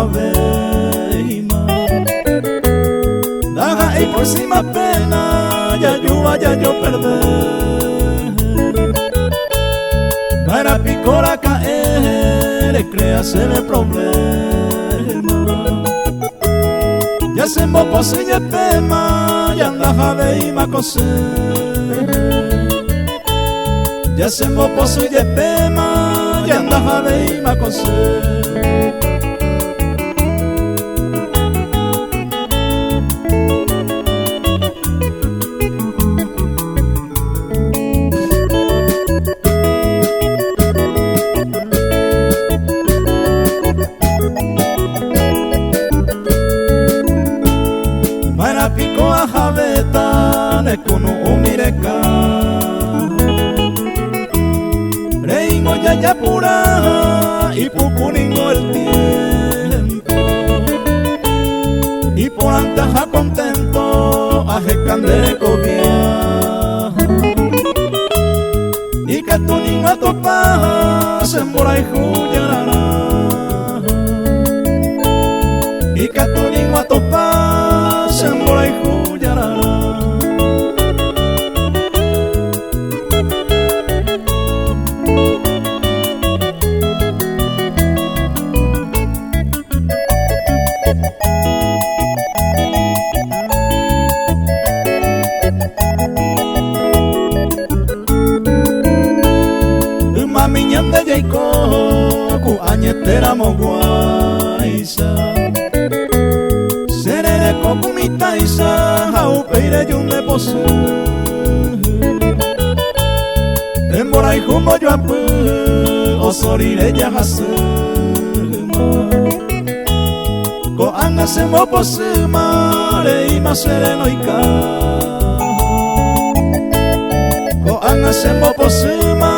aveima daga y por cima pena ya yo vaya yo perder para picora caer créase el problema ya se me posible pema ya anda aveima coser ya se me posible pema ya anda aveima coser pico a javeta nekono umireka reingo ya pura y pupuringo el tiempo y por antaja contento ajecandere cobia y que tu niño topa se mora y juyarara y que tu niño topa Sembora y Juyarara Mami ñande yaiko ku añetera moguaisa serere kokumita isa hau peire yunde posu Embora y jumbo yo apu osorire ya hasuma ko anga semo posuma reima sereno ika ko anga semo posuma